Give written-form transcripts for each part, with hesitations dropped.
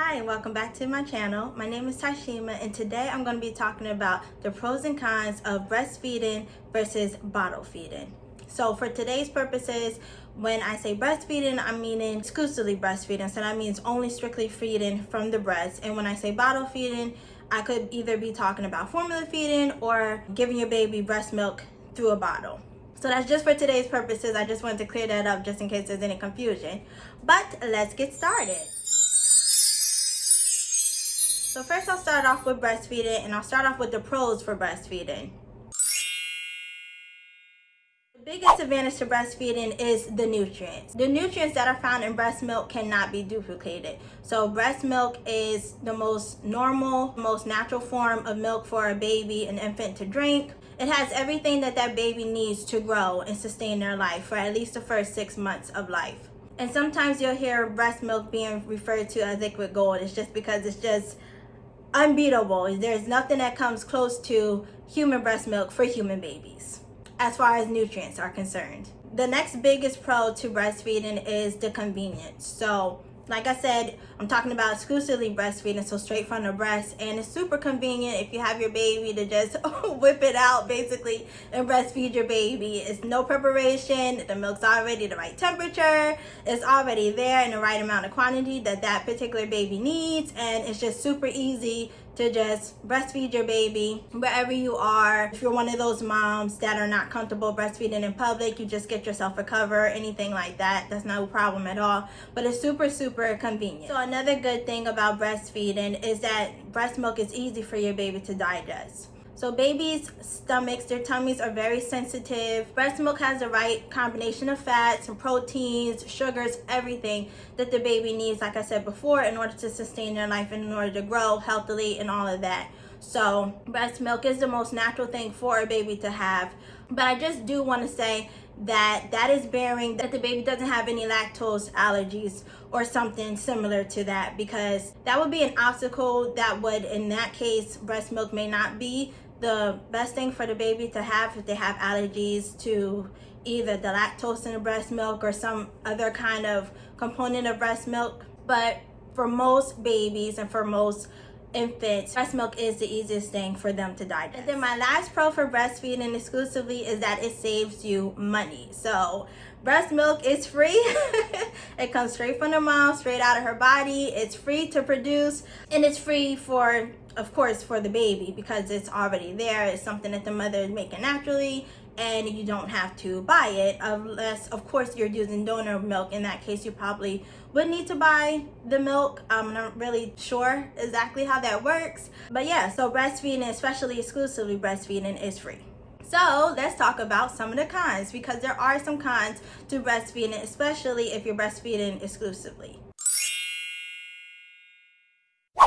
Hi, and welcome back to my channel. My name is Tashima, and today I'm going to be talking about the pros and cons of breastfeeding versus bottle feeding. So for today's purposes, when I say breastfeeding, I'm meaning exclusively breastfeeding. So that means only strictly feeding from the breast. And when I say bottle feeding, I could either be talking about formula feeding or giving your baby breast milk through a bottle. So that's just for today's purposes. I just wanted to clear that up just in case there's any confusion. But let's get started. So first I'll start off with breastfeeding, and I'll start off with the pros for breastfeeding. The biggest advantage to breastfeeding is the nutrients. The nutrients that are found in breast milk cannot be duplicated. So breast milk is the most normal, most natural form of milk for a baby, an infant to drink. It has everything that that baby needs to grow and sustain their life for at least the first 6 months of life. And sometimes you'll hear breast milk being referred to as liquid gold. It's just because it's just unbeatable. There's nothing that comes close to human breast milk for human babies as far as nutrients are concerned. The next biggest pro to breastfeeding is the convenience. So like I said, I'm talking about exclusively breastfeeding, so straight from the breast, and it's super convenient if you have your baby to just whip it out basically and breastfeed your baby. It's no preparation, the milk's already the right temperature, it's already there in the right amount of quantity that that particular baby needs, and it's just super easy to just breastfeed your baby wherever you are. If you're one of those moms that are not comfortable breastfeeding in public, you just get yourself a cover, anything like that. That's no problem at all, but it's super convenient. So another good thing about breastfeeding is that breast milk is easy for your baby to digest. So babies' stomachs, their tummies are very sensitive. Breast milk has the right combination of fats and proteins, sugars, everything that the baby needs, like I said before, in order to sustain their life and in order to grow healthily and all of that. So breast milk is the most natural thing for a baby to have. But I just do want to say that is bearing that the baby doesn't have any lactose allergies or something similar to that, because that would be an obstacle that would, in that case, breast milk may not be the best thing for the baby to have if they have allergies to either the lactose in the breast milk or some other kind of component of breast milk. But for most babies and for most infants, breast milk is the easiest thing for them to digest. And then my last pro for breastfeeding exclusively is that it saves you money. So breast milk is free. It comes straight from the mom, straight out of her body. It's free to produce, and it's free for, of course, for the baby, because it's already there. It's something that the mother is making naturally, and you don't have to buy it, unless, of course, you're using donor milk. In that case, you probably would need to buy the milk. I'm not really sure exactly how that works, but yeah, so breastfeeding, especially exclusively breastfeeding, is free. So let's talk about some of the cons, because there are some cons to breastfeeding, especially if you're breastfeeding exclusively.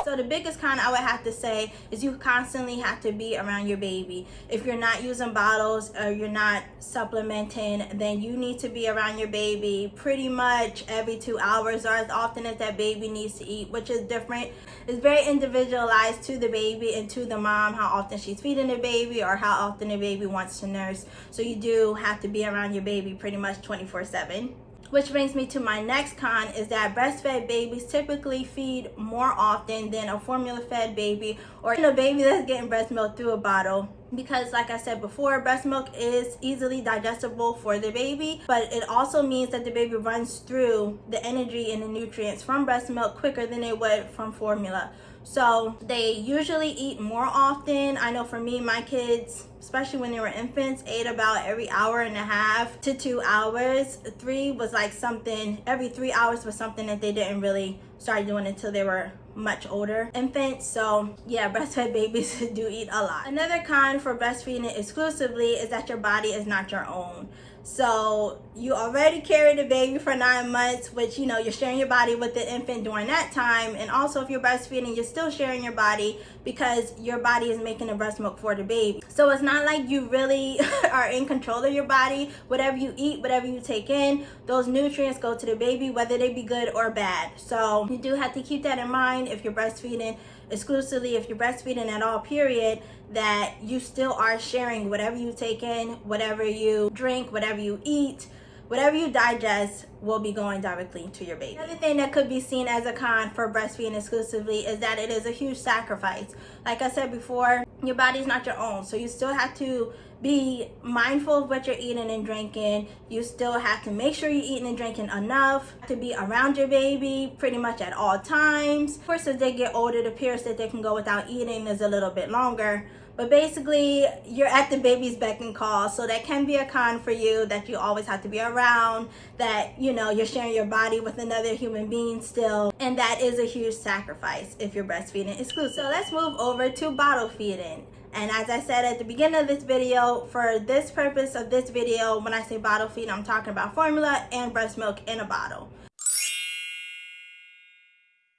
So the biggest con I would have to say is you constantly have to be around your baby. If you're not using bottles or you're not supplementing, then you need to be around your baby pretty much every 2 hours, or as often as that baby needs to eat, which is different. It's very individualized to the baby and to the mom, how often she's feeding the baby or how often the baby wants to nurse. So you do have to be around your baby pretty much 24/7. Which brings me to my next con, is that breastfed babies typically feed more often than a formula-fed baby or a baby that's getting breast milk through a bottle. Because like I said before, breast milk is easily digestible for the baby, but it also means that the baby runs through the energy and the nutrients from breast milk quicker than they would from formula. So they usually eat more often. I know for me, my kids, especially when they were infants, ate about every hour and a half to 2 hours. Every 3 hours was something that they didn't really start doing until they were much older infants. So yeah, breastfed babies do eat a lot. Another con for breastfeeding exclusively is that your body is not your own. So you already carry the baby for 9 months, which, you know, you're sharing your body with the infant during that time. And also if you're breastfeeding, you're still sharing your body because your body is making the breast milk for the baby. So it's not like you really are in control of your body. Whatever you eat, whatever you take in, those nutrients go to the baby, whether they be good or bad. So you do have to keep that in mind if you're breastfeeding exclusively, if you're breastfeeding at all, period, that you still are sharing whatever you take in, whatever you drink, whatever you eat, whatever you digest will be going directly to your baby. Another thing that could be seen as a con for breastfeeding exclusively is that it is a huge sacrifice. Like I said before, your body is not your own, so you still have to be mindful of what you're eating and drinking. You still have to make sure you're eating and drinking enough to be around your baby pretty much at all times. Of course, as they get older, the periods that they can go without eating is a little bit longer. But basically, you're at the baby's beck and call, so that can be a con for you, that you always have to be around, that, you know, you're sharing your body with another human being still, and that is a huge sacrifice if you're breastfeeding exclusive. So let's move over to bottle feeding. And as I said at the beginning of this video, for this purpose of this video, when I say bottle feed, I'm talking about formula and breast milk in a bottle.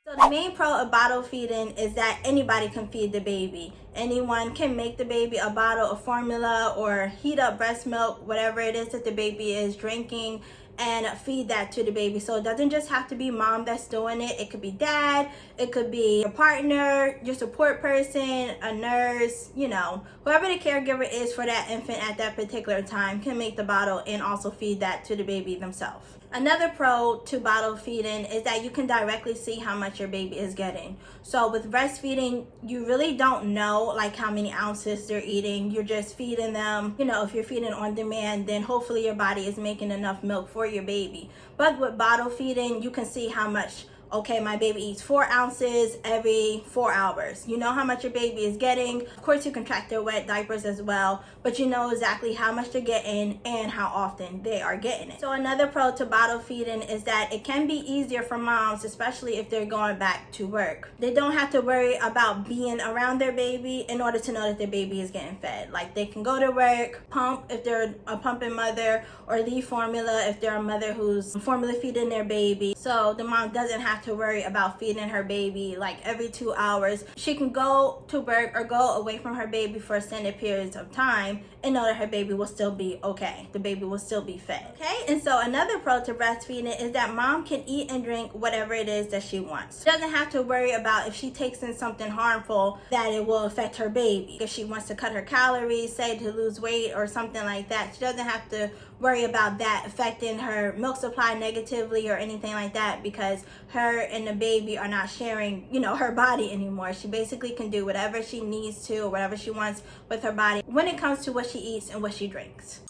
So the main pro of bottle feeding is that anybody can feed the baby. Anyone can make the baby a bottle of formula or heat up breast milk, whatever it is that the baby is drinking, and feed that to the baby. So it doesn't just have to be mom that's doing it. It could be dad, it could be your partner, your support person, a nurse, you know, whoever the caregiver is for that infant at that particular time can make the bottle and also feed that to the baby themselves. Another pro to bottle feeding is that you can directly see how much your baby is getting. So with breastfeeding, you really don't know like how many ounces they're eating. You're just feeding them. You know, if you're feeding on demand, then hopefully your body is making enough milk for your baby. But with bottle feeding, you can see how much, okay, my baby eats 4 ounces every 4 hours. You know how much your baby is getting. Of course, you can track their wet diapers as well, but you know exactly how much they're getting and how often they are getting it. So another pro to bottle feeding is that it can be easier for moms, especially if they're going back to work. They don't have to worry about being around their baby in order to know that their baby is getting fed. Like, they can go to work, pump if they're a pumping mother, or leave formula if they're a mother who's formula feeding their baby. So the mom doesn't have to worry about feeding her baby like every 2 hours. She can go to work or go away from her baby for extended periods of time and know that her baby will still be okay. The baby will still be fed. Okay, and so another pro to breastfeeding is that mom can eat and drink whatever it is that she wants. She doesn't have to worry about if she takes in something harmful that it will affect her baby. If she wants to cut her calories, say to lose weight or something like that, she doesn't have to worry about that affecting her milk supply negatively or anything like that, because her and the baby are not sharing, you know, her body anymore. She basically can do whatever she needs to or whatever she wants with her body when it comes to what she eats and what she drinks.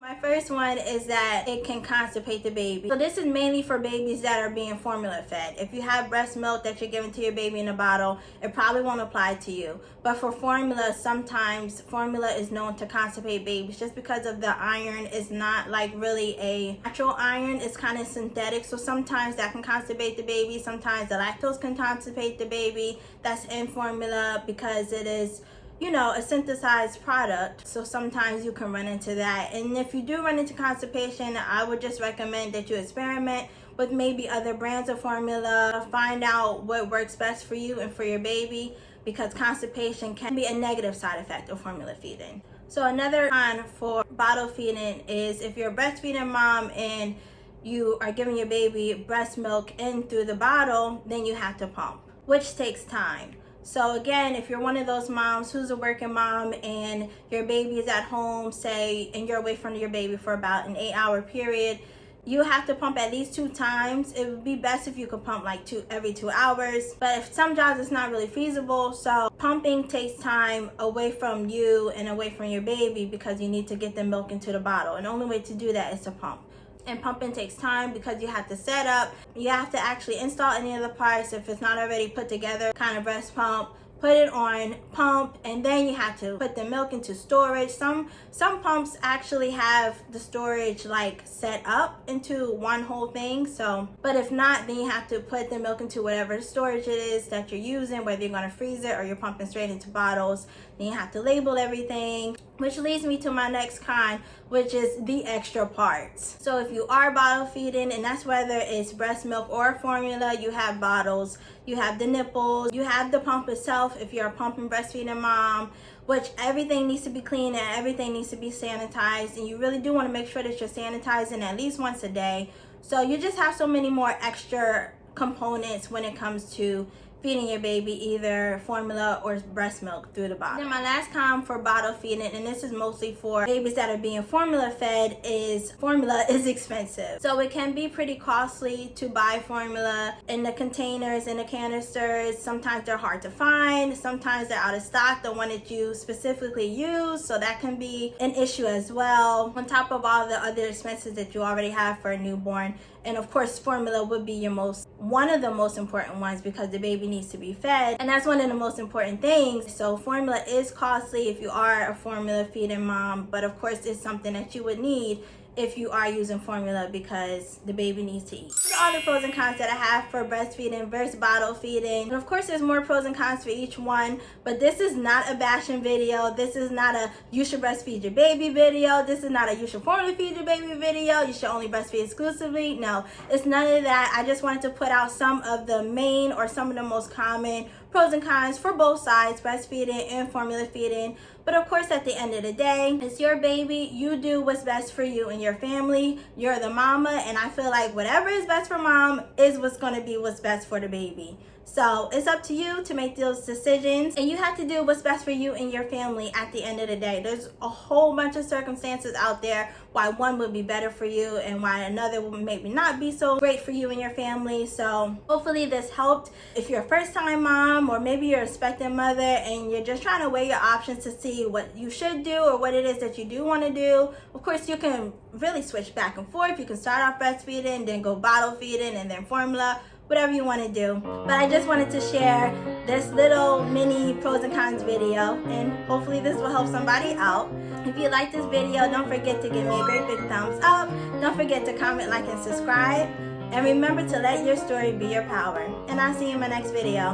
My first one is that it can constipate the baby. So this is mainly for babies that are being formula fed. If you have breast milk that you're giving to your baby in a bottle, it probably won't apply to you. But for formula, sometimes formula is known to constipate babies just because of the iron is not like really a natural iron. It's kind of synthetic. So sometimes that can constipate the baby. Sometimes the lactose can constipate the baby that's in formula because it is, you know, a synthesized product. So sometimes you can run into that. And if you do run into constipation, I would just recommend that you experiment with maybe other brands of formula. Find out what works best for you and for your baby, because constipation can be a negative side effect of formula feeding. So another con for bottle feeding is if you're a breastfeeding mom and you are giving your baby breast milk in through the bottle, then you have to pump, which takes time. So again, if you're one of those moms who's a working mom and your baby is at home, say, and you're away from your baby for about an 8-hour period, you have to pump at least 2 times. It would be best if you could pump like every 2 hours. But if some jobs it's not really feasible, so pumping takes time away from you and away from your baby because you need to get the milk into the bottle. And the only way to do that is to pump. And pumping takes time because you have to set up, you have to actually install any of the parts if it's not already put together, kind of breast pump, put it on, pump, and then you have to put the milk into storage. Some pumps actually have the storage like set up into one whole thing. So, but if not, then you have to put the milk into whatever storage it is that you're using, whether you're going to freeze it or you're pumping straight into bottles. Then you have to label everything, which leads me to my next con, which is the extra parts. So if you are bottle feeding, and that's whether it's breast milk or formula, you have bottles, you have the nipples, you have the pump itself if you're a pumping breastfeeding mom, which everything needs to be clean and everything needs to be sanitized. And you really do want to make sure that you're sanitizing at least once a day. So you just have so many more extra components when it comes to feeding your baby either formula or breast milk through the bottle. Then my last con for bottle feeding, and this is mostly for babies that are being formula fed, is formula is expensive. So it can be pretty costly to buy formula in the containers, in the canisters. Sometimes they're hard to find, sometimes they're out of stock, the one that you specifically use, so that can be an issue as well, on top of all the other expenses that you already have for a newborn. And of course, formula would be one of the most important ones, because the baby needs to be fed, and that's one of the most important things. So formula is costly if you are a formula feeding mom, but of course it's something that you would need if you are using formula, because the baby needs to eat. These are all the pros and cons that I have for breastfeeding versus bottle feeding. And of course there's more pros and cons for each one, but this is not a bashing video. This is not a you should breastfeed your baby video. This is not a you should formula feed your baby video. You should only breastfeed exclusively. No, it's none of that. I just wanted to put out some of the main, or some of the most common pros and cons for both sides, breastfeeding and formula feeding. But of course, at the end of the day, it's your baby. You do what's best for you and your family. You're the mama, and I feel like whatever is best for mom is what's going to be what's best for the baby. So it's up to you to make those decisions, and you have to do what's best for you and your family at the end of the day. There's a whole bunch of circumstances out there why one would be better for you and why another would maybe not be so great for you and your family. So hopefully this helped. If you're a first-time mom, or maybe you're a expectant mother and you're just trying to weigh your options to see what you should do or what it is that you do want to do, of course you can really switch back and forth. You can start off breastfeeding, then go bottle feeding, and then formula, whatever you want to do. But I just wanted to share this little mini pros and cons video, and hopefully this will help somebody out. If you like this video, don't forget to give me a great big thumbs up. Don't forget to comment, like, and subscribe. And remember to let your story be your power. And I'll see you in my next video.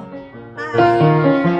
Bye.